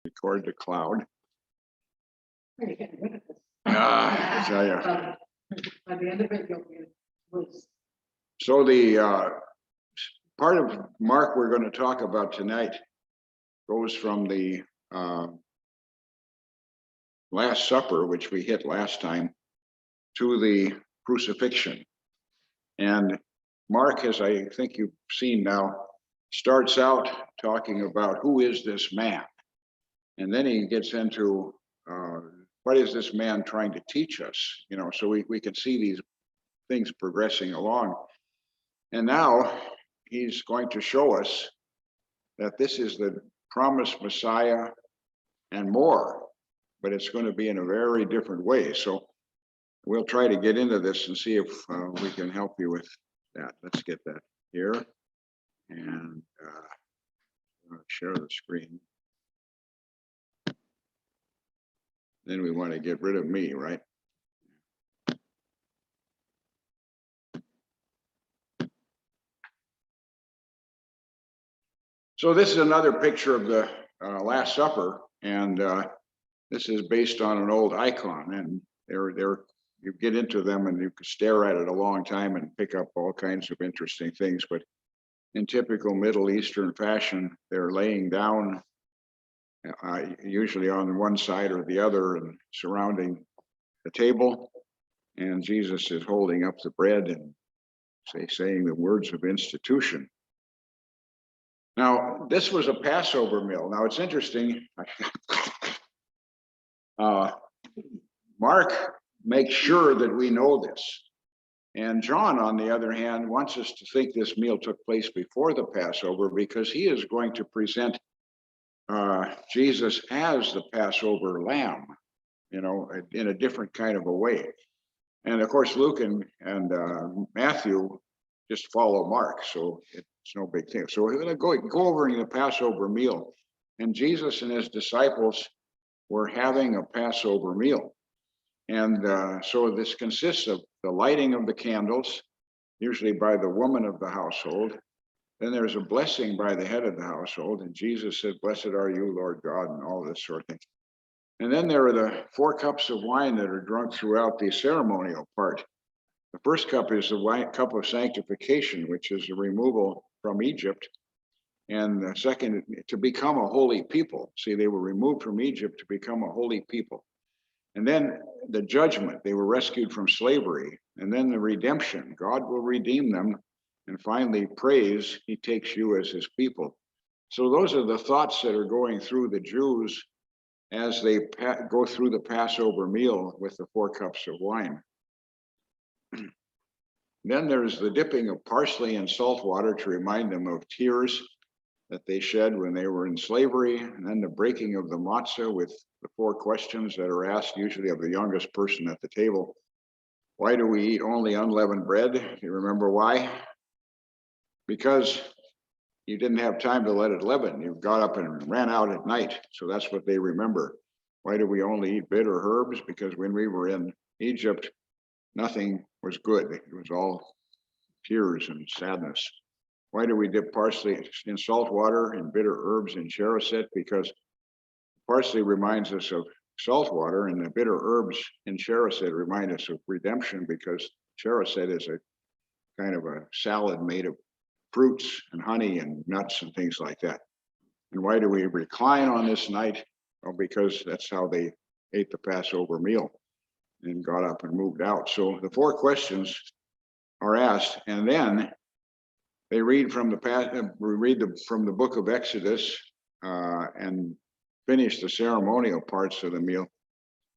Record the cloud. You're getting rid of this. I tell you. By the end of it, you'll be loose. So the part of Mark we're going to talk about tonight goes from the Last Supper, which we hit last time, to the Crucifixion. And Mark, as I think you've seen now, starts out talking about who is this man? And then he gets into what is this man trying to teach us? You know, so we can see these things progressing along. And now he's going to show us that this is the promised Messiah and more, but it's going to be in a very different way. So we'll try to get into this and see if we can help you with that. Let's get that here. And share the screen. Then we want to get rid of me, right? So this is another picture of the Last Supper, and this is based on an old icon, and you get into them and you can stare at it a long time and pick up all kinds of interesting things. But in typical Middle Eastern fashion, they're laying down, usually on one side or the other, and surrounding the table. And Jesus is holding up the bread and saying the words of institution. Now, this was a Passover meal. Now, it's interesting. Mark makes sure that we know this. And John, on the other hand, wants us to think this meal took place before the Passover because he is going to present Jesus as the Passover lamb, you know, in a different kind of a way. And of course, Luke and Matthew just follow Mark, so it's no big thing. So we're going to go over in the Passover meal. And Jesus and his disciples were having a Passover meal. And so this consists of the lighting of the candles, usually by the woman of the household. Then there's a blessing by the head of the household. And Jesus said, "Blessed are you, Lord God," and all this sort of thing. And then there are the 4 cups of wine that are drunk throughout the ceremonial part. The first cup is the cup of sanctification, which is a removal from Egypt. And the second, to become a holy people. See, they were removed from Egypt to become a holy people. And then the judgment, they were rescued from slavery. And then the redemption, God will redeem them. And finally, praise, he takes you as his people. So those are the thoughts that are going through the Jews as they go through the Passover meal with the 4 cups of wine. Then there's the dipping of parsley in salt water to remind them of tears that they shed when they were in slavery, and then the breaking of the matzah with the 4 questions that are asked, usually of the youngest person at the table. Why do we eat only unleavened bread? You remember why? Because you didn't have time to let it leaven. You got up and ran out at night. So that's what they remember. Why do we only eat bitter herbs? Because when we were in Egypt, nothing was good. It was all tears and sadness. Why do we dip parsley in salt water and bitter herbs in chereset? Because parsley reminds us of salt water, and the bitter herbs in chereset remind us of redemption, because chereset is a kind of a salad made of fruits and honey and nuts and things like that. And why do we recline on this night? Well, because that's how they ate the Passover meal and got up and moved out. So the 4 questions are asked, and then they read from the book of Exodus and finish the ceremonial parts of the meal.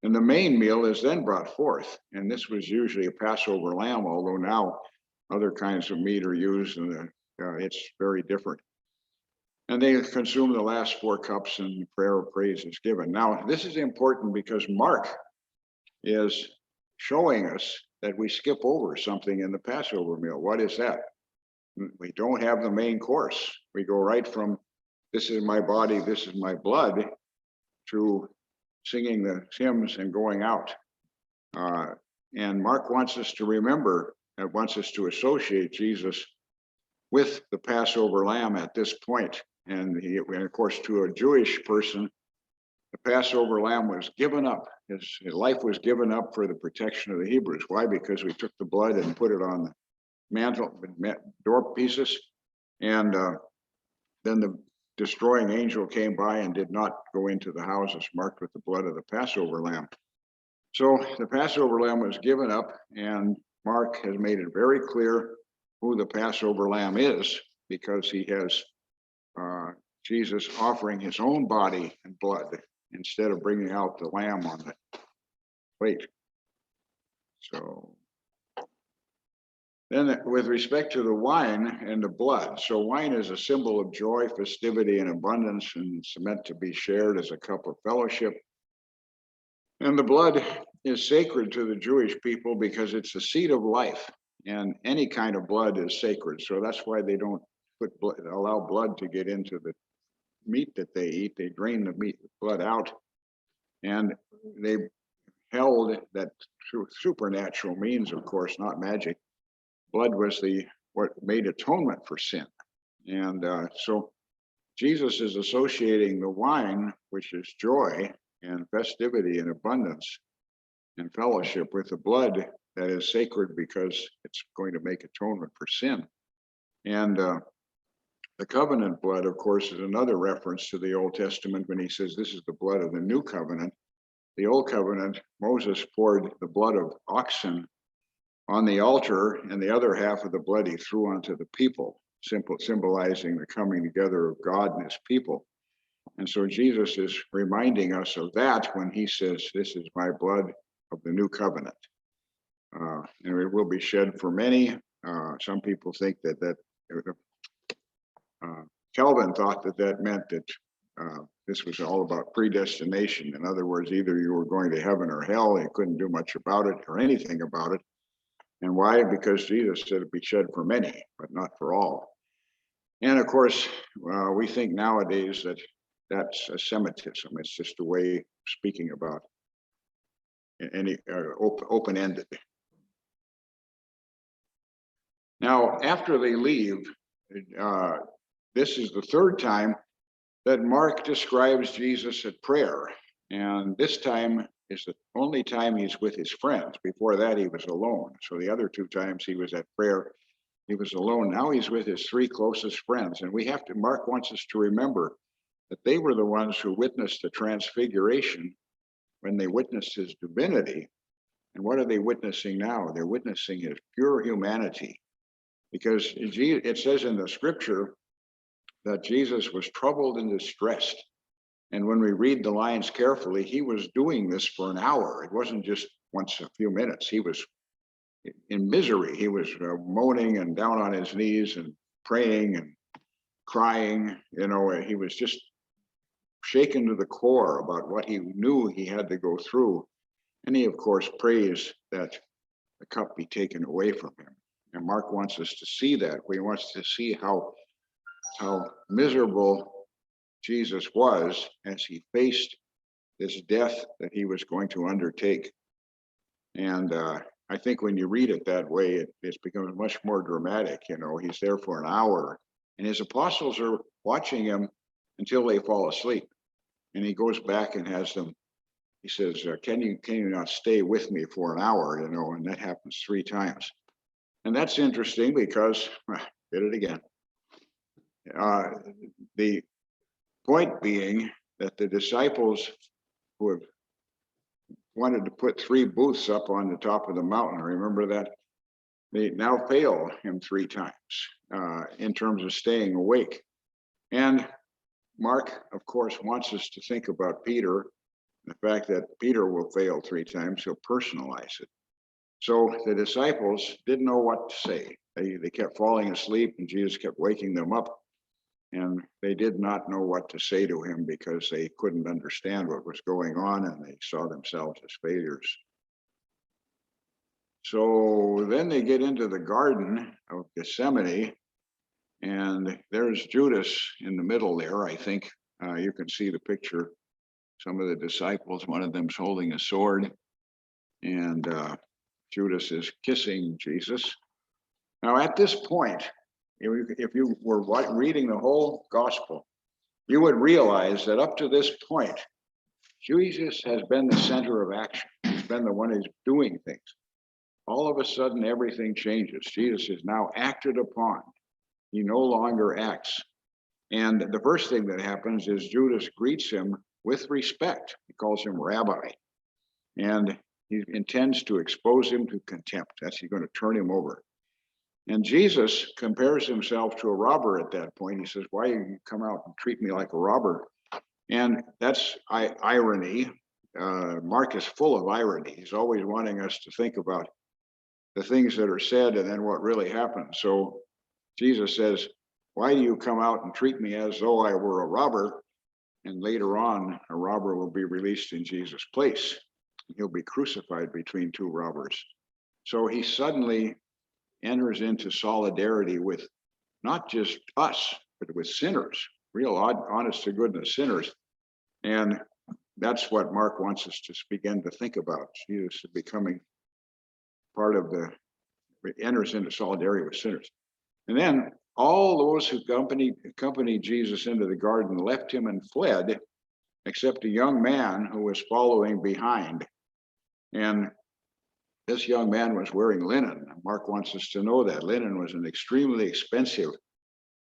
And the main meal is then brought forth. And this was usually a Passover lamb, although now other kinds of meat are used, and it's very different. And they consume the last 4 cups, and the prayer of praise is given. Now, this is important because Mark is showing us that we skip over something in the Passover meal. What is that? We don't have the main course. We go right from "this is my body, this is my blood" to singing the hymns and going out. And Mark wants us to remember, wants us to associate Jesus with the Passover lamb at this point. And of course, to a Jewish person, the Passover lamb was given up. His life was given up for the protection of the Hebrews. Why? Because we took the blood and put it on the mantle, door pieces, and then the destroying angel came by and did not go into the houses marked with the blood of the Passover lamb. So the Passover lamb was given up, and Mark has made it very clear who the Passover lamb is, because he has Jesus offering his own body and blood instead of bringing out the lamb on the plate. So then with respect to the wine and the blood, so wine is a symbol of joy, festivity, and abundance, and it's meant to be shared as a cup of fellowship. And the blood is sacred to the Jewish people because it's the seed of life, and any kind of blood is sacred. So that's why they don't allow blood to get into the meat that they eat. They drain the blood out, and they held that through supernatural means, of course, not magic, blood was what made atonement for sin. And so Jesus is associating the wine, which is joy and festivity and abundance and fellowship, with the blood that is sacred because it's going to make atonement for sin. And the covenant blood, of course, is another reference to the Old Testament when he says this is the blood of the new covenant. The old covenant, Moses poured the blood of oxen on the altar, and the other half of the blood he threw onto the people, symbolizing the coming together of God and his people. And so Jesus is reminding us of that when he says, this is my blood of the new covenant. And it will be shed for many. Some people think that Calvin thought that meant that this was all about predestination. In other words, either you were going to heaven or hell. You couldn't do much about it or anything about it. And why? Because Jesus said it'd be shed for many, but not for all. And of course, we think nowadays that that's a Semitism. It's just a way of speaking about any open-ended. Now, after they leave, this is the third time that Mark describes Jesus at prayer. And this time is the only time he's with his friends. Before that, he was alone. So the other two times he was at prayer, he was alone. Now he's with his three closest friends. And Mark wants us to remember that they were the ones who witnessed the transfiguration when they witnessed his divinity. And what are they witnessing now? They're witnessing his pure humanity. Because it says in the scripture that Jesus was troubled and distressed. And when we read the lines carefully, he was doing this for an hour. It wasn't just once a few minutes. He was in misery. He was moaning and down on his knees and praying and crying. You know, he was just shaken to the core about what he knew he had to go through. And he, of course, prays that the cup be taken away from him. And Mark wants us to see that. He wants to see how miserable Jesus was as he faced this death that he was going to undertake. And I think when you read it that way, it's become much more dramatic. You know, he's there for an hour, and his apostles are watching him until they fall asleep. And he goes back and has them. He says, "Can you not stay with me for an hour?" You know, and that happens 3 times. And that's interesting because did it again. The point being that the disciples who have wanted to put 3 booths up on the top of the mountain, remember that? They now fail him 3 times in terms of staying awake. And Mark, of course, wants us to think about Peter, the fact that Peter will fail 3 times. He'll personalize it. So the disciples didn't know what to say. They kept falling asleep, and Jesus kept waking them up. And they did not know what to say to him because they couldn't understand what was going on, and they saw themselves as failures. So then they get into the Garden of Gethsemane, and there's Judas in the middle there, I think. You can see the picture. Some of the disciples, one of them's holding a sword, and Judas is kissing Jesus. Now, at this point, if you were reading the whole gospel, you would realize that up to this point, Jesus has been the center of action. He's been the one who's doing things. All of a sudden, everything changes. Jesus is now acted upon. He no longer acts. And the first thing that happens is Judas greets him with respect. He calls him rabbi. And he intends to expose him to contempt. That's he's going to turn him over. And Jesus compares himself to a robber at that point. He says, why you come out and treat me like a robber? And that's irony. Mark is full of irony. He's always wanting us to think about the things that are said and then what really happened. So Jesus says, why do you come out and treat me as though I were a robber? And later on, a robber will be released in Jesus' place. He'll be crucified between two robbers. So he suddenly enters into solidarity with not just us, but with sinners, real honest to goodness sinners. And that's what Mark wants us to begin to think about. Jesus is becoming part of enters into solidarity with sinners. And then all those who accompanied Jesus into the garden left him and fled, except a young man who was following behind. And this young man was wearing linen. Mark wants us to know that linen was an extremely expensive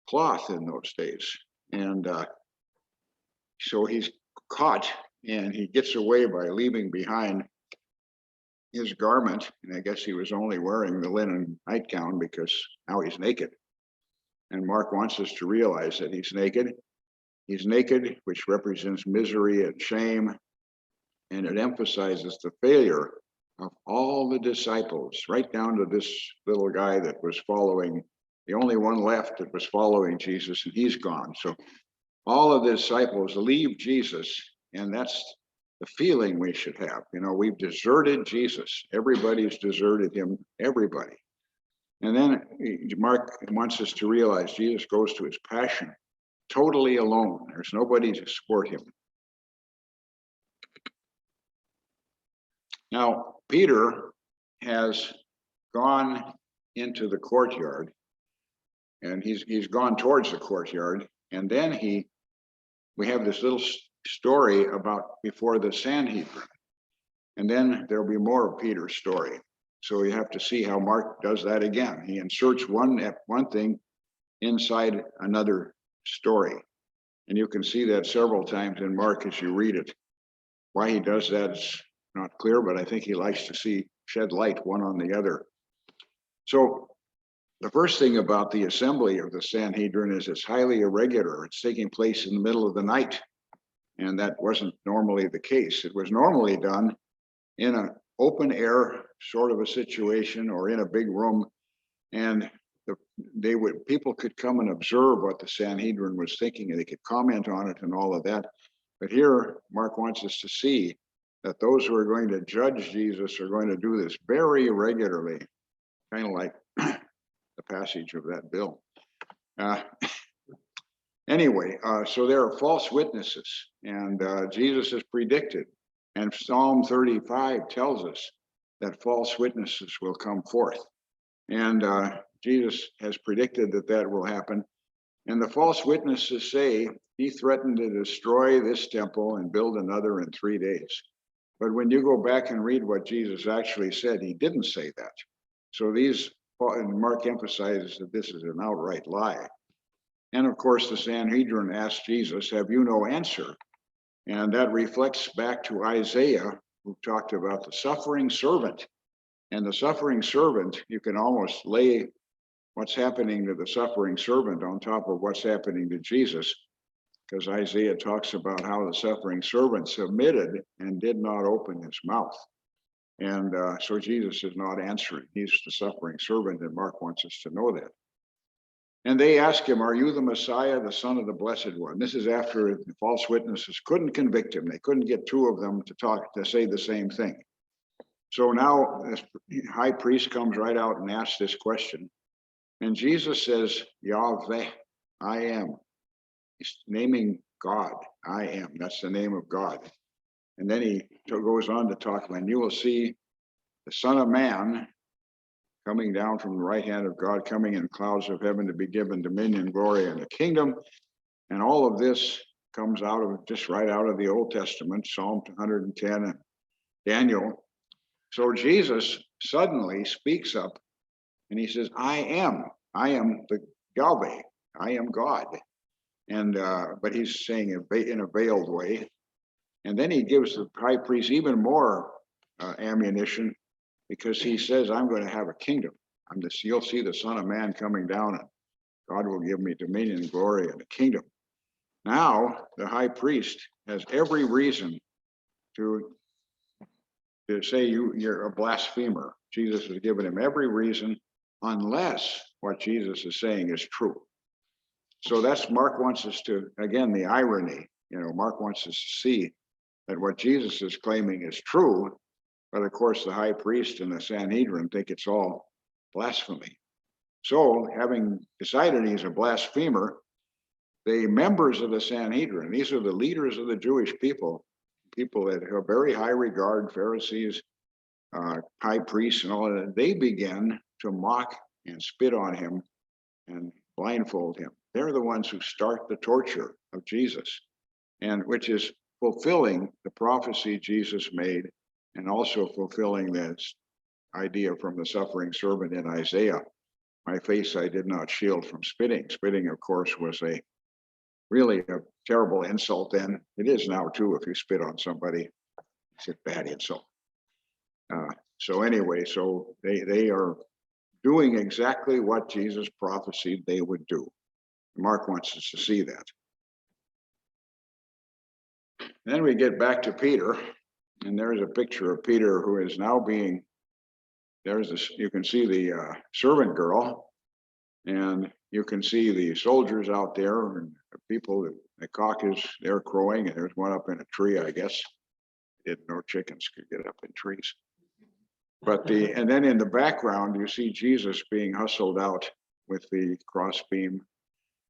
cloth in those days. And so he's caught and he gets away by leaving behind his garment. And I guess he was only wearing the linen nightgown because now he's naked. And Mark wants us to realize that he's naked. He's naked, which represents misery and shame. And it emphasizes the failure of all the disciples, right down to this little guy that was following, the only one left that was following Jesus, and he's gone. So all of the disciples leave Jesus, and that's the feeling we should have. You know, we've deserted Jesus. Everybody's deserted him, everybody. And then Mark wants us to realize Jesus goes to his passion totally alone. There's nobody to support him. Now, Peter has gone into the courtyard, and he's gone towards the courtyard. And then we have this little story about before the Sanhedrin. And then there'll be more of Peter's story. So you have to see how Mark does that again. He inserts one thing inside another story. And you can see that several times in Mark as you read it. Why he does that is not clear, but I think he likes to shed light one on the other. So the first thing about the assembly of the Sanhedrin is it's highly irregular. It's taking place in the middle of the night. And that wasn't normally the case. It was normally done in an open air sort of a situation or in a big room. And people could come and observe what the Sanhedrin was thinking, and they could comment on it and all of that. But here, Mark wants us to see that those who are going to judge Jesus are going to do this very regularly, kind of like the passage of that bill. Anyway, so there are false witnesses, and Jesus is predicted. And Psalm 35 tells us that false witnesses will come forth. And Jesus has predicted that will happen. And the false witnesses say he threatened to destroy this temple and build another in 3 days. But when you go back and read what Jesus actually said, he didn't say that. So and Mark emphasizes that this is an outright lie. And of course, the Sanhedrin asked Jesus, have you no answer? And that reflects back to Isaiah, who talked about the suffering servant. And the suffering servant, you can almost lay what's happening to the suffering servant on top of what's happening to Jesus, because Isaiah talks about how the suffering servant submitted and did not open his mouth. And so Jesus is not answering. He's the suffering servant, and Mark wants us to know that. And they ask him, are you the Messiah, the Son of the Blessed One? This is after the false witnesses couldn't convict him. They couldn't get two of them to say the same thing. So now this high priest comes right out and asks this question. And Jesus says, Yahweh, I am. He's naming God. I am. That's the name of God. And then he goes on to talk, and you will see the Son of Man coming down from the right hand of God, coming in clouds of heaven to be given dominion, glory, and a kingdom. And all of this comes out of just right out of the Old Testament, Psalm 110 and Daniel. So Jesus suddenly speaks up and he says, I am the Yahweh, I am God. And but he's saying it in a veiled way. And then he gives the high priest even more ammunition, because he says, I'm going to have a kingdom. You'll see the Son of Man coming down, and God will give me dominion, glory, and a kingdom. Now, the high priest has every reason to say you're a blasphemer. Jesus has given him every reason, unless what Jesus is saying is true. So that's, Mark wants us to, again, the irony, Mark wants us to see that what Jesus is claiming is true, but of course the high priest and the Sanhedrin think it's all blasphemy. So, having decided he's a blasphemer, the members of the Sanhedrin, these are the leaders of the Jewish people that have very high regard, Pharisees, high priests and all of that, they begin to mock and spit on him and blindfold him. They're the ones who start the torture of Jesus, and which is fulfilling the prophecy Jesus made, and also fulfilling this idea from the suffering servant in Isaiah. My face I did not shield from spitting. Spitting, of course, was really a terrible insult then. It is now too, if you spit on somebody, it's a bad insult. So anyway, so they are doing exactly what Jesus prophesied they would do. Mark wants us to see that. Then we get back to Peter, and there's a picture of Peter who is now being, you can see the servant girl, and you can see the soldiers out there, and the people, the cock is there crowing, and there's one up in a tree, I guess. Didn't know chickens could get up in trees. But and then in the background, you see Jesus being hustled out with the crossbeam,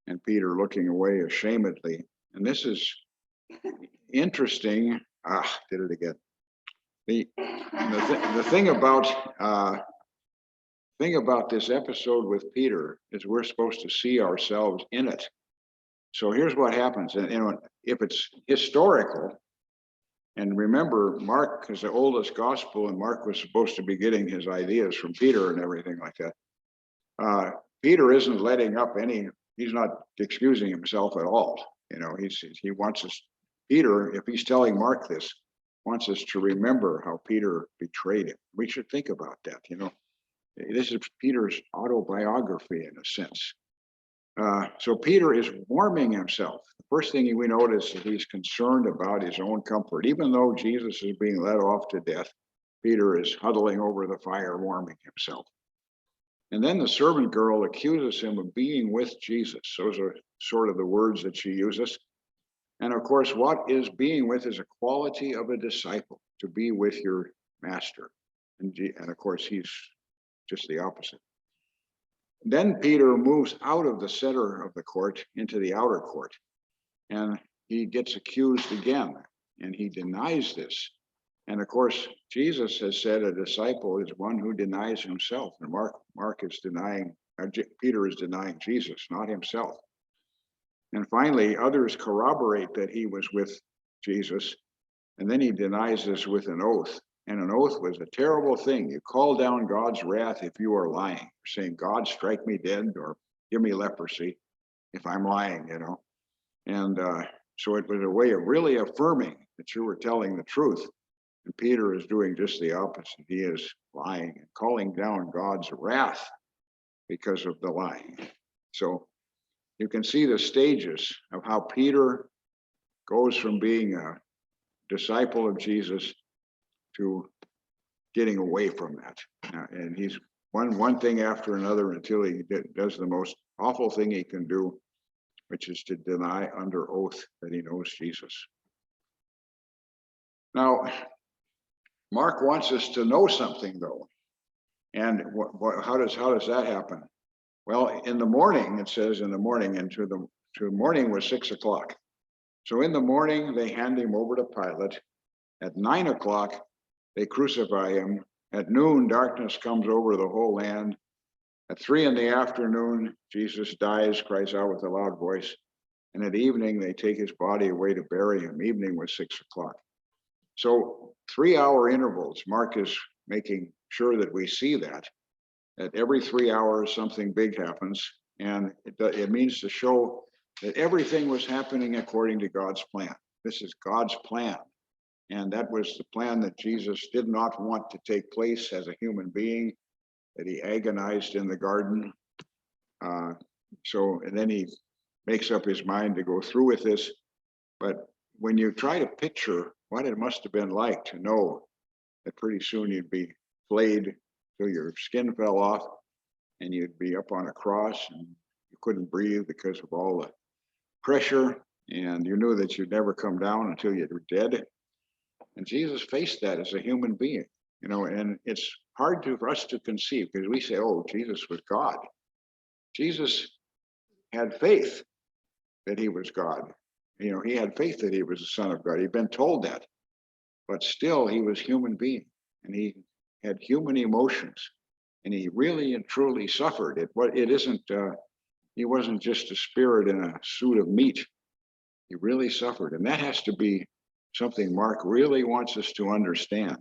and Peter looking away ashamedly. And this is interesting. Did it again. The thing about this episode with Peter is we're supposed to see ourselves in it. So here's what happens, and if it's historical, and remember, Mark is the oldest gospel, and Mark was supposed to be getting his ideas from Peter and everything like that. Peter isn't letting up he's not excusing himself at all. He wants us, Peter, if he's telling Mark this, wants us to remember how Peter betrayed him. We should think about that. This is Peter's autobiography in a sense. So Peter is warming himself. The first thing we notice is he's concerned about his own comfort. Even though Jesus is being led off to death, Peter is huddling over the fire, warming himself. And then the servant girl accuses him of being with Jesus. Those are sort of the words that she uses. And of course, what is being with is a quality of a disciple, to be with your master. And of course, he's just the opposite. Then Peter moves out of the center of the court into the outer court, and he gets accused again, and he denies this. And of course, Jesus has said a disciple is one who denies himself, and Peter is denying Jesus, not himself. And finally, others corroborate that he was with Jesus, and then he denies this with an oath. And an oath was a terrible thing. You call down God's wrath if you are lying. You're saying, God, strike me dead or give me leprosy if I'm lying, And so it was a way of really affirming that you were telling the truth. And Peter is doing just the opposite. He is lying and calling down God's wrath because of the lying. So you can see the stages of how Peter goes from being a disciple of Jesus to getting away from that. And he's one thing after another until he does the most awful thing he can do, which is to deny under oath that he knows Jesus. Now, Mark wants us to know something, though. And how does that happen? Well, in the morning, it says in the morning, and to the morning was 6 o'clock. So in the morning, they hand him over to Pilate. At 9 o'clock, they crucify him. At noon, darkness comes over the whole land. At 3 in the afternoon, Jesus dies, cries out with a loud voice. And at evening, they take his body away to bury him. Evening was 6 o'clock. So 3-hour intervals. Mark is making sure that we see that every 3 hours, something big happens. And it means to show that everything was happening according to God's plan. This is God's plan. And that was the plan that Jesus did not want to take place as a human being, that he agonized in the garden. And then he makes up his mind to go through with this. But when you try to picture what it must have been like to know that pretty soon you'd be flayed till your skin fell off and you'd be up on a cross and you couldn't breathe because of all the pressure, and you knew that you'd never come down until you were dead. And Jesus faced that as a human being, and it's hard for us to conceive because we say, oh, Jesus was God. Jesus had faith that he was God. He had faith that he was the Son of God. He'd been told that, but still he was human being, and he had human emotions, and he really and truly suffered. He wasn't just a spirit in a suit of meat. He really suffered, and that has to be something Mark really wants us to understand.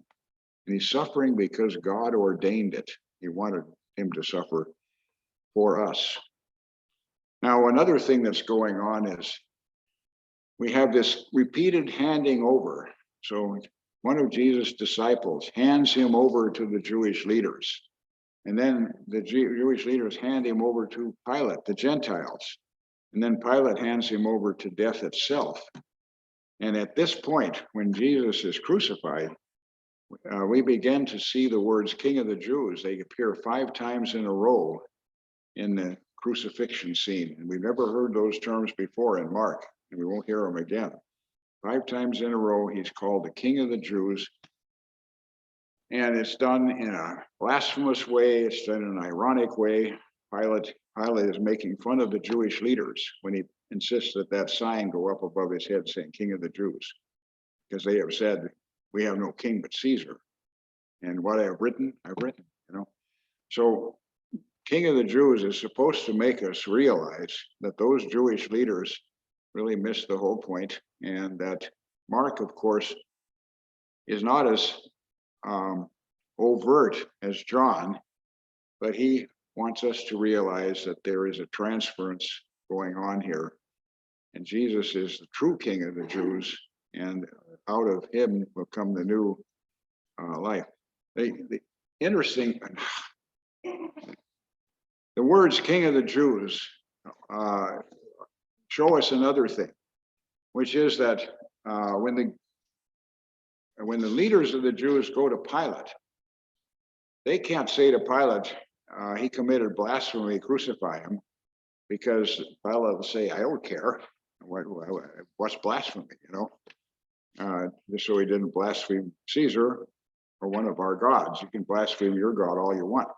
And he's suffering because God ordained it. He wanted him to suffer for us. Now, another thing that's going on is we have this repeated handing over. So one of Jesus' disciples hands him over to the Jewish leaders. And then the Jewish leaders hand him over to Pilate, the Gentiles. And then Pilate hands him over to death itself. And at this point, when Jesus is crucified, we begin to see the words King of the Jews. They appear 5 times in a row in the crucifixion scene. And we've never heard those terms before in Mark, and we won't hear them again. 5 times in a row, he's called the King of the Jews. And it's done in a blasphemous way. It's done in an ironic way. Pilate is making fun of the Jewish leaders when he insists that that sign go up above his head saying King of the Jews, because they have said, we have no king but Caesar. And what I have written, I've written, So King of the Jews is supposed to make us realize that those Jewish leaders really missed the whole point, and that Mark, of course, is not as overt as John, but he wants us to realize that there is a transference going on here, and Jesus is the true King of the Jews, and out of him will come the new life. The interesting, the words King of the Jews show us another thing, which is that when the leaders of the Jews go to Pilate, they can't say to Pilate, he committed blasphemy, crucify him, because Pilate will say, I don't care. What's blasphemy, just so he didn't blaspheme Caesar or one of our gods. You can blaspheme your God all you want.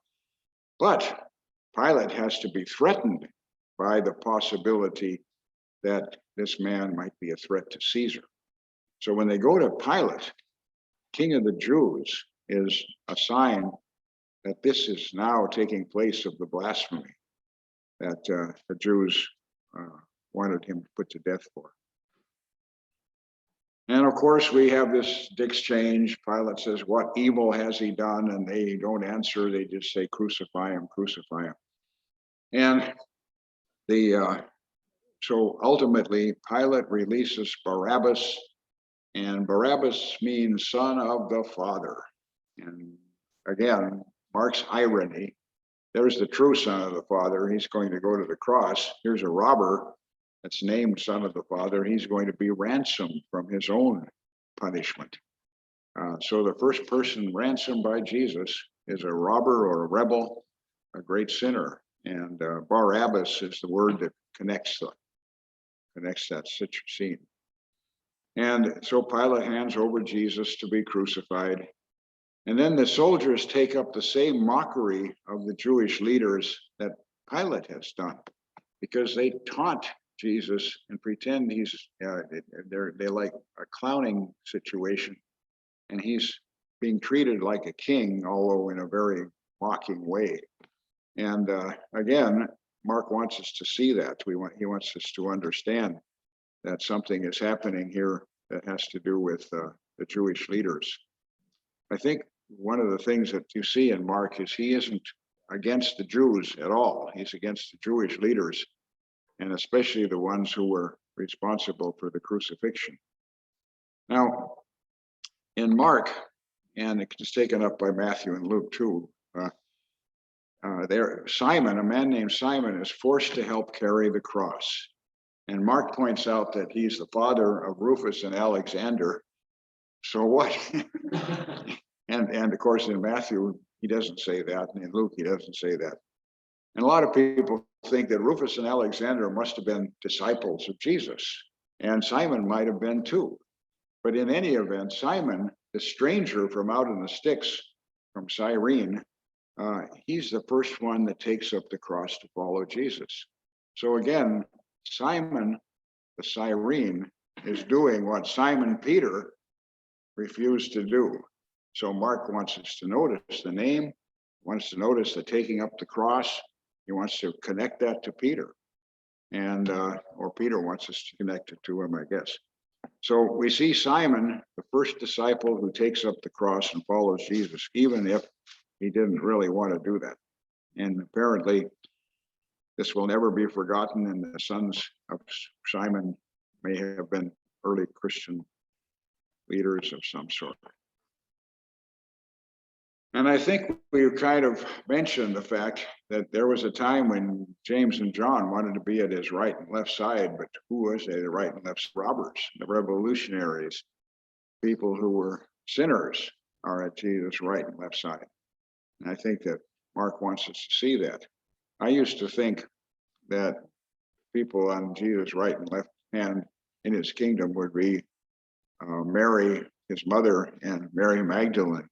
But Pilate has to be threatened by the possibility that this man might be a threat to Caesar. So when they go to Pilate, King of the Jews is a sign that this is now taking place of the blasphemy that the Jews wanted him put to death for. And of course, we have this exchange. Pilate says, what evil has he done? And they don't answer. They just say, crucify him, crucify him. And so ultimately, Pilate releases Barabbas, and Barabbas means son of the Father. And again, Mark's irony. There's the true son of the Father. He's going to go to the cross. Here's a robber that's named son of the Father. He's going to be ransomed from his own punishment. So the first person ransomed by Jesus is a robber or a rebel, a great sinner. And Barabbas is the word that connects that scene. And so Pilate hands over Jesus to be crucified. And then the soldiers take up the same mockery of the Jewish leaders that Pilate has done, because they taunt Jesus and pretend he's, they're like a clowning situation. And he's being treated like a king, although in a very mocking way. And again, Mark wants us to see that. He wants us to understand that something is happening here that has to do with the Jewish leaders. I think one of the things that you see in Mark is he isn't against the Jews at all. He's against the Jewish leaders, and especially the ones who were responsible for the crucifixion. Now, in Mark, and it's taken up by Matthew and Luke too, Simon, a man named Simon, is forced to help carry the cross. And Mark points out that he's the father of Rufus and Alexander. So what? and of course in Matthew, he doesn't say that. And in Luke, he doesn't say that. And a lot of people think that Rufus and Alexander must have been disciples of Jesus. And Simon might have been too. But in any event, Simon, the stranger from out in the sticks from Cyrene, he's the first one that takes up the cross to follow Jesus. So again, Simon, the Cyrene, is doing what Simon Peter refused to do. So Mark wants us to notice the name, wants to notice the taking up the cross. He wants to connect that to Peter. And, or Peter wants us to connect it to him, I guess. So we see Simon, the first disciple who takes up the cross and follows Jesus, even if he didn't really want to do that. And apparently, this will never be forgotten, and the sons of Simon may have been early Christian leaders of some sort. And I think we kind of mentioned the fact that there was a time when James and John wanted to be at his right and left side, but who was at the right and left? Robbers, the revolutionaries, people who were sinners are at Jesus' right and left side. And I think that Mark wants us to see that. I used to think that people on Jesus' right and left hand in his kingdom would be Mary, his mother, and Mary Magdalene.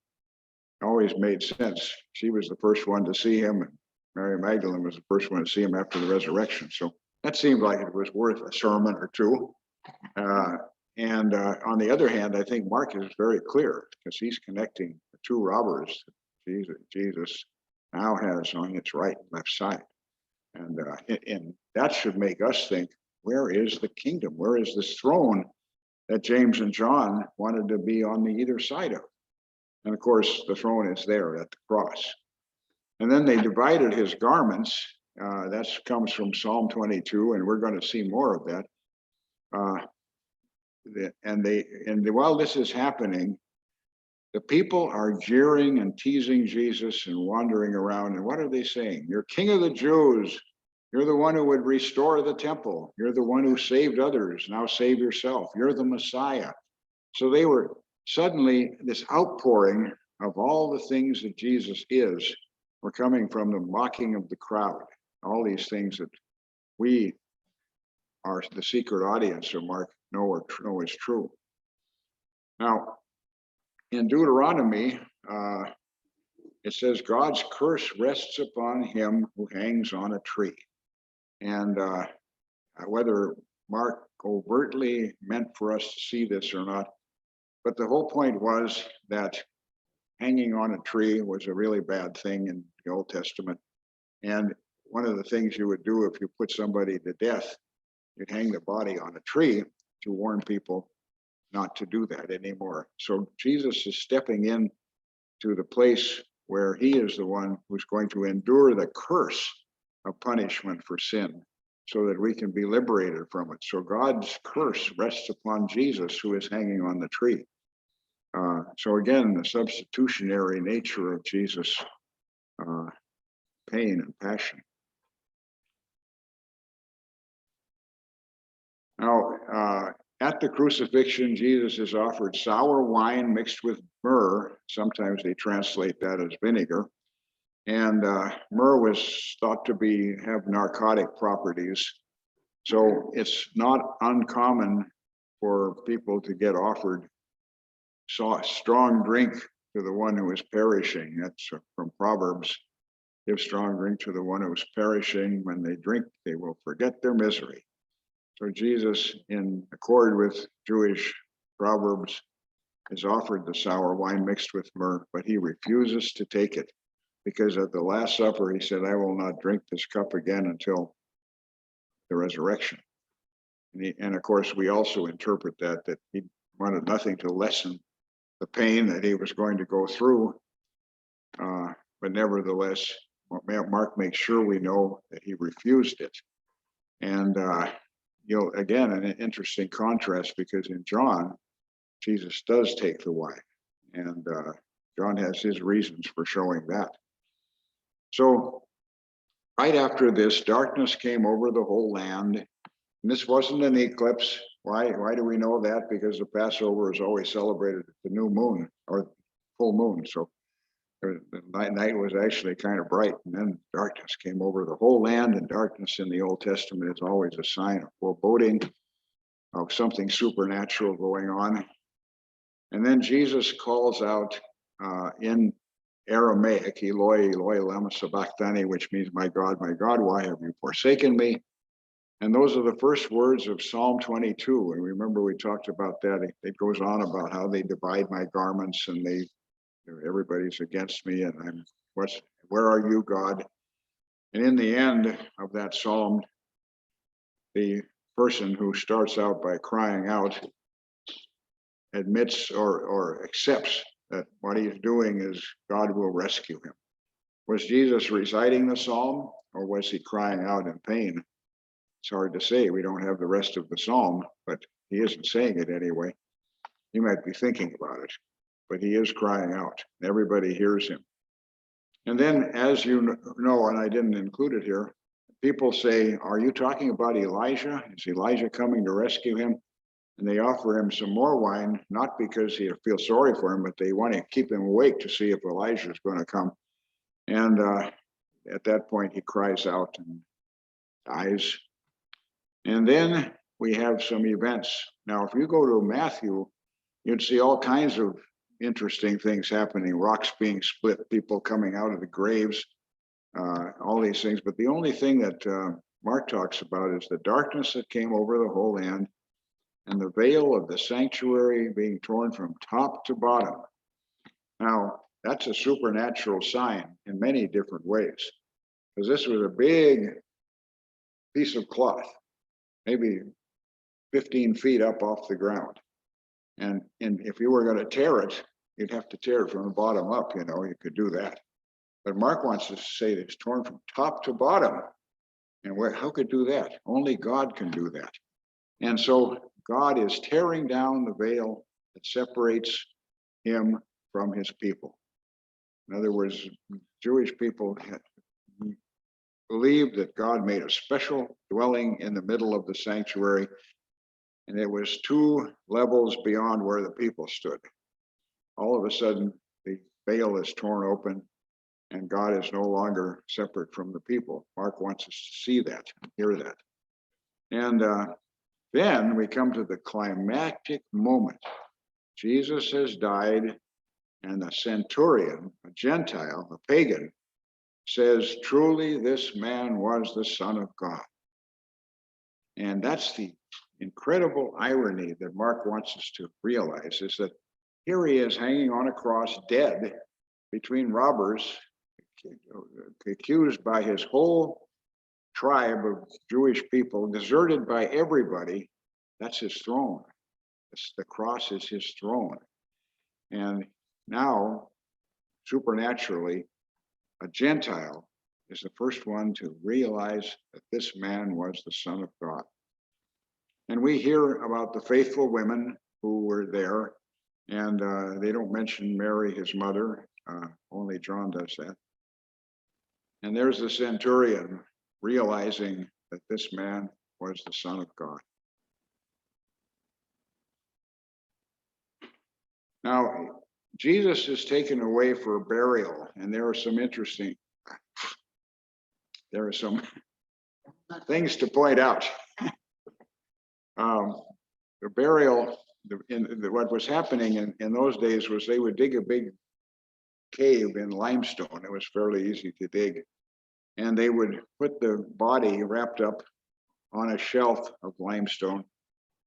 Always made sense. She was the first one to see him, and Mary Magdalene was the first one to see him after the resurrection. So that seemed like it was worth a sermon or two. And on the other hand, I think Mark is very clear because he's connecting the two robbers Jesus now has on its right and left side. And that should make us think, where is the kingdom? Where is this throne that James and John wanted to be on the either side of? And of course, the throne is there at the cross. And then they divided his garments. That comes from Psalm 22, and we're going to see more of that. While this is happening, the people are jeering and teasing Jesus and wandering around. And what are they saying? You're King of the Jews. You're the one who would restore the temple. You're the one who saved others. Now save yourself. You're the Messiah. So they were suddenly, this outpouring of all the things that Jesus is were coming from the mocking of the crowd. All these things that we are the secret audience of Mark know is true. Now, in Deuteronomy, it says God's curse rests upon him who hangs on a tree. And whether Mark overtly meant for us to see this or not, but the whole point was that hanging on a tree was a really bad thing in the Old Testament. And one of the things you would do if you put somebody to death, you'd hang the body on a tree to warn people not to do that anymore. So Jesus is stepping in to the place where he is the one who's going to endure the curse of punishment for sin so that we can be liberated from it. So God's curse rests upon Jesus, who is hanging on the tree. So again, the substitutionary nature of Jesus' pain and passion. Now, at the crucifixion, Jesus is offered sour wine mixed with myrrh. Sometimes they translate that as vinegar. And myrrh was thought to have narcotic properties. So it's not uncommon for people to get offered strong drink to the one who is perishing. That's from Proverbs. Give strong drink to the one who is perishing. When they drink, they will forget their misery. So Jesus, in accord with Jewish proverbs, is offered the sour wine mixed with myrrh, but he refuses to take it. because at the Last Supper, he said, I will not drink this cup again until the resurrection. And of course, we also interpret that he wanted nothing to lessen the pain that he was going to go through. But nevertheless, Mark makes sure we know that he refused it. And, again, an interesting contrast, because in John, Jesus does take the wine. And John has his reasons for showing that. So right after this, darkness came over the whole land. And this wasn't an eclipse. Why do we know that? Because the Passover is always celebrated at the new moon or full moon. So the night was actually kind of bright, and then darkness came over the whole land. And darkness in the Old Testament is always a sign of foreboding, of something supernatural going on. And then Jesus calls out in Aramaic, Eloi, Eloi, lama sabachthani, which means, my God, why have you forsaken me? And those are the first words of Psalm 22. And remember, we talked about that. It goes on about how they divide my garments, and everybody's against me, and where are you, God? And in the end of that psalm, the person who starts out by crying out admits or accepts that what he's doing is God will rescue him. Was Jesus reciting the psalm, or was he crying out in pain? It's hard to say. We don't have the rest of the psalm, but he isn't saying it anyway. You might be thinking about it, but he is crying out. Everybody hears him. And then, as you know, and I didn't include it here, people say, are you talking about Elijah? Is Elijah coming to rescue him? And they offer him some more wine, not because he feels sorry for him, but they want to keep him awake to see if Elijah is going to come. And at that point, he cries out and dies. And then we have some events. Now, if you go to Matthew, you'd see all kinds of interesting things happening, rocks being split, people coming out of the graves, all these things. But the only thing that Mark talks about is the darkness that came over the whole land, and the veil of the sanctuary being torn from top to bottom. Now, that's a supernatural sign in many different ways, because this was a big piece of cloth, maybe 15 feet up off the ground. And if you were going to tear it, you'd have to tear it from the bottom up, you could do that. But Mark wants us to say that it's torn from top to bottom. And how could do that? Only God can do that. And so God is tearing down the veil that separates him from his people. In other words, Jewish people believed that God made a special dwelling in the middle of the sanctuary, and it was 2 levels beyond where the people stood. All of a sudden, the veil is torn open, and God is no longer separate from the people. Mark wants us to see that, hear that. And then we come to the climactic moment. Jesus has died, and the centurion, a Gentile, a pagan, says, truly this man was the Son of God. And that's the incredible irony that Mark wants us to realize, is that here he is hanging on a cross, dead between robbers, accused by his whole tribe of Jewish people, deserted by everybody. That's his throne. The cross is his throne. And now, supernaturally, a Gentile is the first one to realize that this man was the Son of God. And we hear about the faithful women who were there, and they don't mention Mary, his mother. Only John does that. And there's the centurion realizing that this man was the Son of God. Now, Jesus is taken away for burial, and there are some things to point out. The burial, what was happening in those days was they would dig a big cave in limestone. It was fairly easy to dig. And they would put the body wrapped up on a shelf of limestone.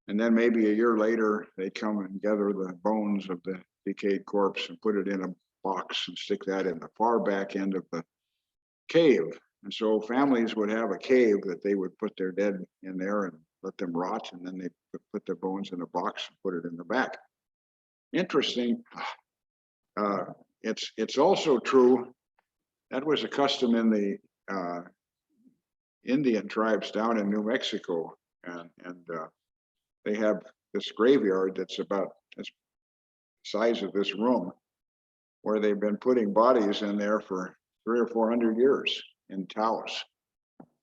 And then maybe a year later, they come and gather the bones of the decayed corpse and put it in a box and stick that in the far back end of the cave. And so families would have a cave that they would put their dead in there and let them rot, and then they put their bones in a box and put it in the back. Interesting. It's also true that was a custom in the Indian tribes down in New Mexico, and they have this graveyard that's about the size of this room, where they've been putting bodies in there for 300 or 400 years in towers,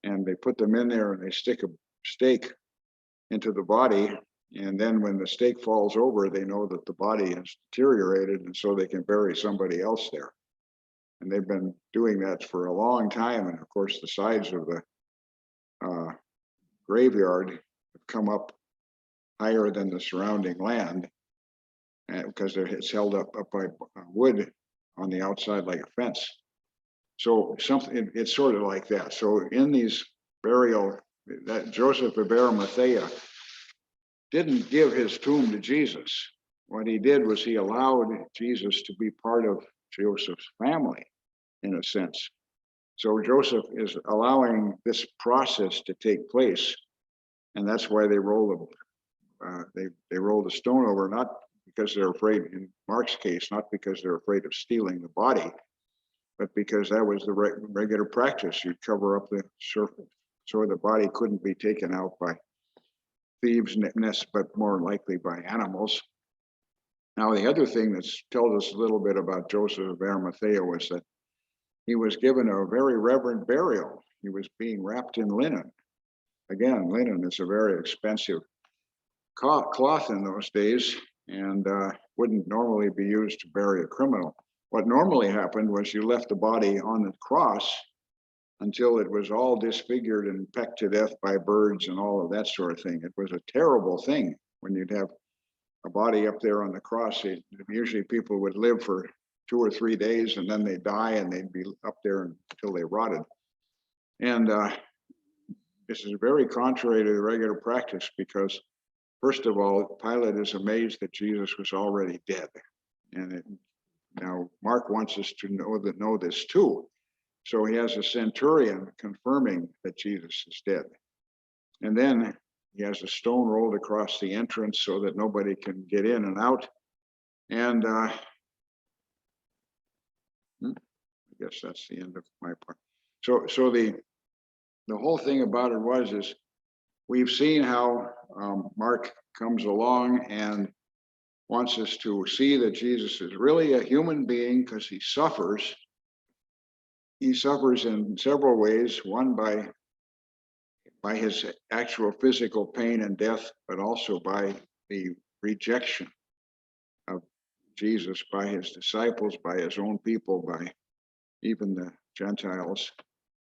and they put them in there and they stick a stake into the body, and then when the stake falls over, they know that the body has deteriorated, and so they can bury somebody else there. And they've been doing that for a long time, and of course the sides of the graveyard have come up higher than the surrounding land, and because it's held up by wood on the outside like a fence. So it's sort of like that. So in these burial, that Joseph of Arimathea didn't give his tomb to Jesus. What he did was he allowed Jesus to be part of Joseph's family, in a sense. So Joseph is allowing this process to take place, and that's why they roll the stone over, not because they're afraid, in Mark's case, not because they're afraid of stealing the body, but because that was the regular practice. You'd cover up the surface so the body couldn't be taken out by thieves' nests, but more likely by animals. Now, the other thing that tells us a little bit about Joseph of Arimathea was that he was given a very reverent burial. He was being wrapped in linen. Again, linen is a very expensive cloth in those days, and wouldn't normally be used to bury a criminal. What normally happened was you left the body on the cross until it was all disfigured and pecked to death by birds and all of that sort of thing. It was a terrible thing when you'd have a body up there on the cross. Usually people would live for 2 or 3 days, and then they'd die, and they'd be up there until they rotted. And this is very contrary to the regular practice, because first of all, Pilate is amazed that Jesus was already dead. And now Mark wants us to know this too. So he has a centurion confirming that Jesus is dead. And then he has a stone rolled across the entrance so that nobody can get in and out. And I guess that's the end of my part. So the whole thing about it is we've seen how Mark comes along and wants us to see that Jesus is really a human being, because he suffers. He suffers in several ways, one by his actual physical pain and death, but also by the rejection of Jesus by his disciples, by his own people, by even the Gentiles.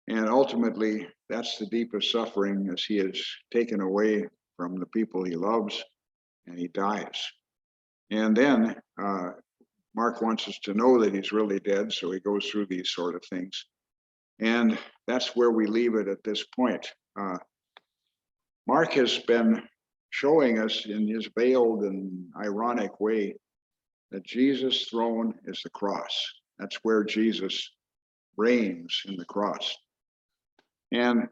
And ultimately, that's the deepest suffering, as he is taken away from the people he loves, and he dies. And then Mark wants us to know that he's really dead, so he goes through these sort of things. And that's where we leave it at this point. Mark has been showing us in his veiled and ironic way that Jesus' throne is the cross. That's where Jesus reigns, in the cross. And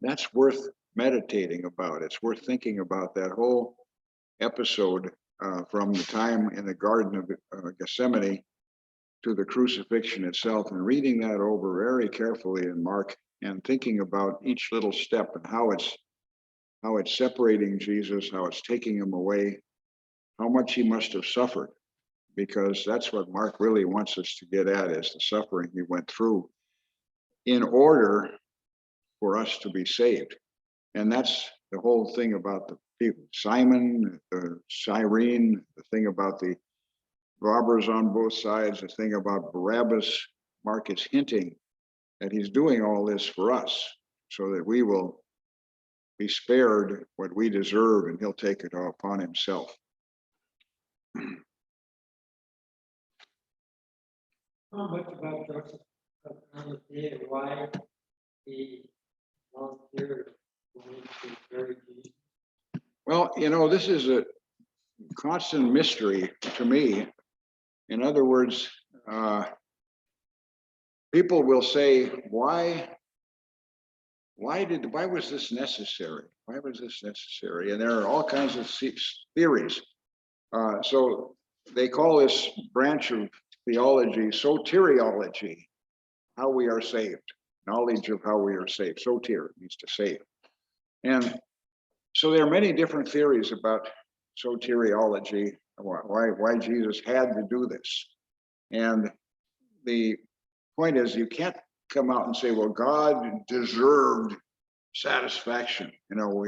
that's worth meditating about. It's worth thinking about that whole episode from the time in the Garden of Gethsemane to the crucifixion itself, and reading that over very carefully in Mark, and thinking about each little step and how it's separating Jesus, how it's taking him away, how much he must have suffered, because that's what Mark really wants us to get at, is the suffering he went through in order for us to be saved. And that's the whole thing about the people, Simon, the Cyrene, the thing about the robbers on both sides, the thing about Barabbas. Mark is hinting that he's doing all this for us so that we will be spared what we deserve, and he'll take it upon himself. How much about Joseph of Arimathea, why he volunteered to bury Jesus? Well, this is a constant mystery to me. In other words, people will say, why was this necessary? Why was this necessary? And there are all kinds of theories. So they call this branch of theology soteriology, how we are saved, knowledge of how we are saved. Soter means to save. And so there are many different theories about soteriology, why Jesus had to do this. And the point is, you can't come out and say, well, God deserved satisfaction. You know,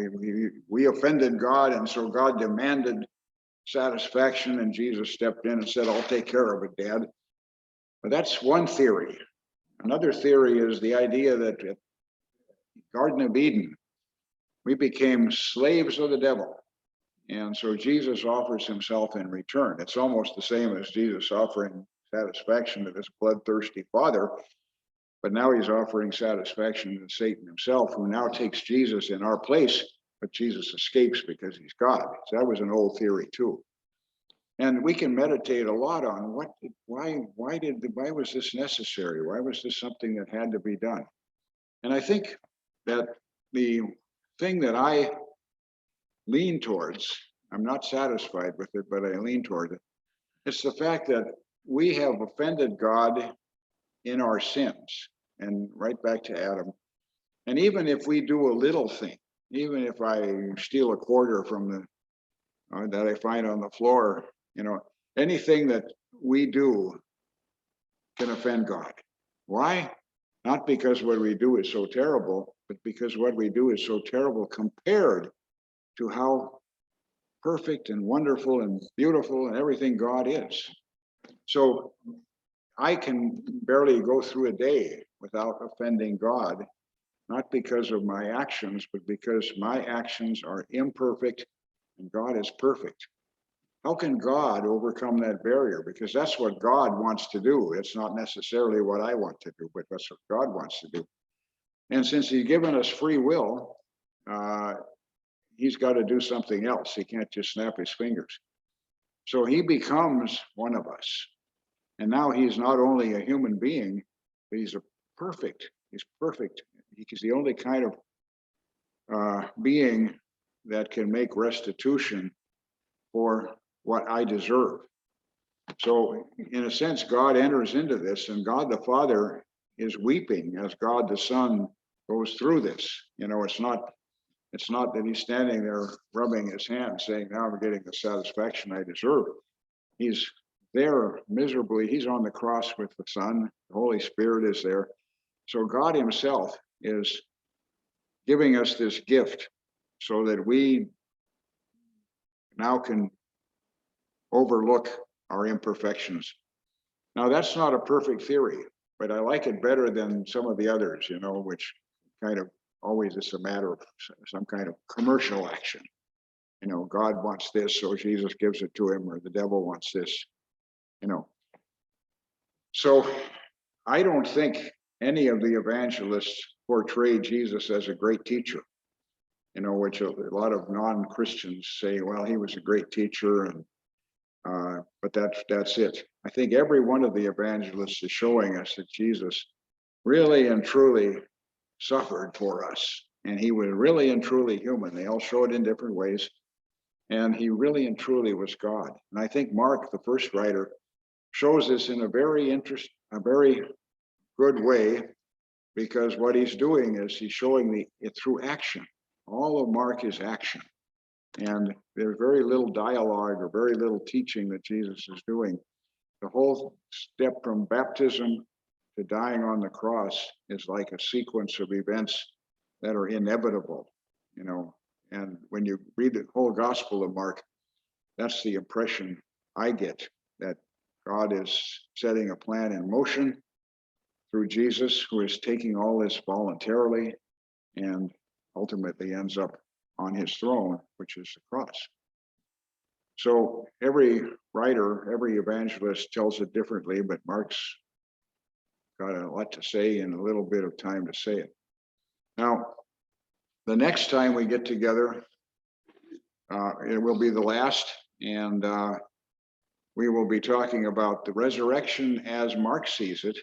we offended God, and so God demanded satisfaction, and Jesus stepped in and said, I'll take care of it, Dad. But that's one theory. Another theory is the idea that at Garden of Eden, we became slaves of the devil. And so Jesus offers himself in return. It's almost the same as Jesus offering satisfaction to this bloodthirsty father, but now he's offering satisfaction to Satan himself, who now takes Jesus in our place, but Jesus escapes because he's God. So that was an old theory too. And we can meditate a lot on why was this necessary? Why was this something that had to be done? And I think that the thing that I lean towards, I'm not satisfied with it, but I lean toward it. It's the fact that we have offended God in our sins, and right back to Adam. And even if we do a little thing, even if I steal a quarter from the that I find on the floor, you know, anything that we do can offend God. Why? Not because what we do is so terrible, but because what we do is so terrible compared to how perfect and wonderful and beautiful and everything God is. So I can barely go through a day without offending God, not because of my actions, but because my actions are imperfect and God is perfect. How can God overcome that barrier? Because that's what God wants to do. It's not necessarily what I want to do, but that's what God wants to do. And since he's given us free will, he's got to do something else. He can't just snap his fingers. So he becomes one of us. And now he's not only a human being, but he's perfect. He's perfect. He's the only kind of being that can make restitution for what I deserve. So in a sense, God enters into this, and God the Father is weeping as God the Son goes through this. You know, it's not that he's standing there rubbing his hands saying, now I'm getting the satisfaction I deserve. He's there miserably. He's on the cross with the Son. The Holy Spirit is there. So God himself is giving us this gift so that we now can overlook our imperfections. Now, that's not a perfect theory, but I like it better than some of the others, you know, which kind of always is a matter of some kind of commercial action. You know, God wants this, so Jesus gives it to him, or the devil wants this, you know. So I don't think any of the evangelists portray Jesus as a great teacher, you know, which a lot of non-Christians say, well, he was a great teacher, and but that's it. I think every one of the evangelists is showing us that Jesus really and truly suffered for us, and he was really and truly human. They all show it in different ways, and he really and truly was God. And I think Mark, the first writer, shows this in a very good way, because what he's doing is he's showing it through action. All of Mark is action. And there's very little dialogue or very little teaching that Jesus is doing. The whole step from baptism to dying on the cross is like a sequence of events that are inevitable, you know. And when you read the whole Gospel of Mark, that's the impression I get, that God is setting a plan in motion through Jesus, who is taking all this voluntarily and ultimately ends up on his throne, which is the cross. So every writer, every evangelist tells it differently, but Mark's got a lot to say in a little bit of time to say it. Now, the next time we get together, it will be the last, and We will be talking about the resurrection as Mark sees it,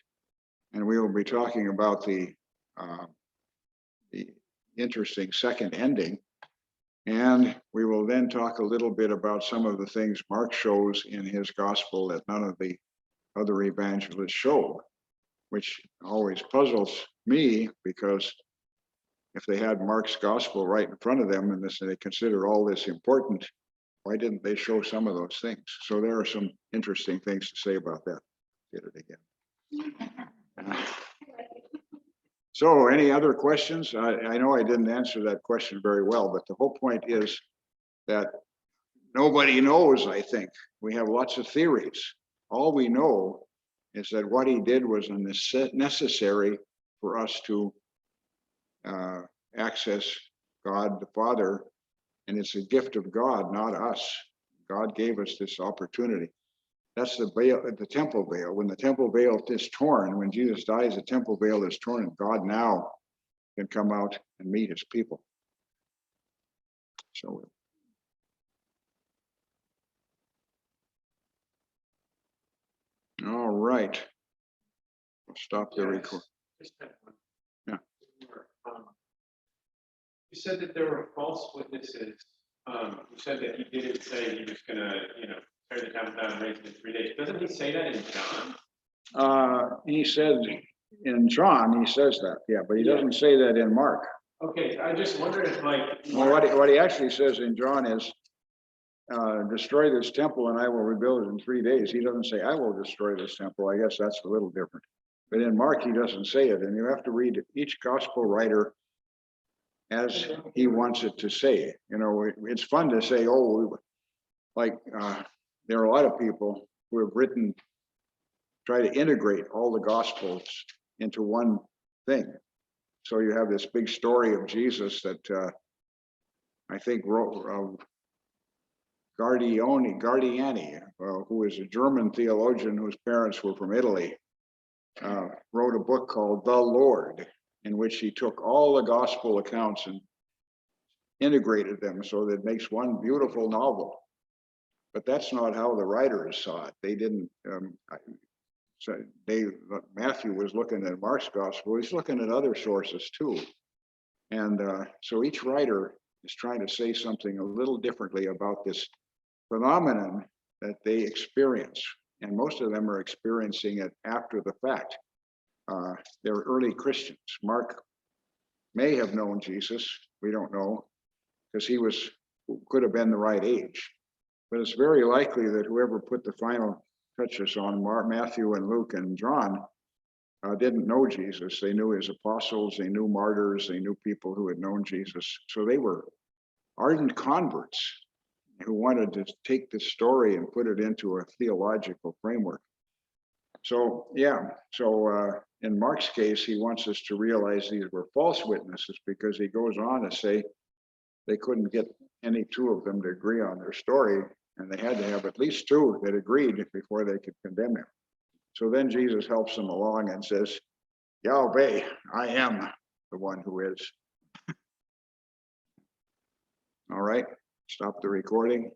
and we will be talking about the interesting second ending. And we will then talk a little bit about some of the things Mark shows in his gospel that none of the other evangelists show, which always puzzles me, because if they had Mark's gospel right in front of them and they consider all this important, why didn't they show some of those things? So there are some interesting things to say about that. Get it again. So any other questions? I know I didn't answer that question very well, but the whole point is that nobody knows, I think. We have lots of theories. All we know is that what he did was necessary for us to access God the Father, and it's a gift of God, not us. God gave us this opportunity. That's the veil, the temple veil. When the temple veil is torn, when Jesus dies, the temple veil is torn, and God now can come out and meet his people. So all right. We'll stop the record. Yeah. You said that there were false witnesses. You said that he didn't say he was going to, tear the temple down and raise it in 3 days. Doesn't he say that in John? He said in John, he says that, yeah, but he doesn't say that in Mark. Okay, I just wondered if, Well, what he actually says in John is, destroy this temple and I will rebuild it in 3 days. He doesn't say, I will destroy this temple. I guess that's a little different. But in Mark, he doesn't say it. And you have to read each gospel writer as he wants it to say. It's fun to say, there are a lot of people who have written, try to integrate all the gospels into one thing. So you have this big story of Jesus that I think wrote Gardiani, who is a German theologian whose parents were from Italy, wrote a book called The Lord, in which he took all the gospel accounts and integrated them so that it makes one beautiful novel. But that's not how the writers saw it. They didn't. Matthew was looking at Mark's gospel. He's looking at other sources too, and so each writer is trying to say something a little differently about this phenomenon that they experience, and most of them are experiencing it after the fact. They're early Christians. Mark may have known Jesus. We don't know, because he could have been the right age. But it's very likely that whoever put the final touches on Matthew and Luke and John didn't know Jesus. They knew his apostles, they knew martyrs, they knew people who had known Jesus. So they were ardent converts who wanted to take this story and put it into a theological framework. So, in Mark's case, he wants us to realize these were false witnesses, because he goes on to say they couldn't get any two of them to agree on their story, and they had to have at least two that agreed before they could condemn him. So then Jesus helps them along and says, Yahweh, I am the one who is. All right, stop the recording.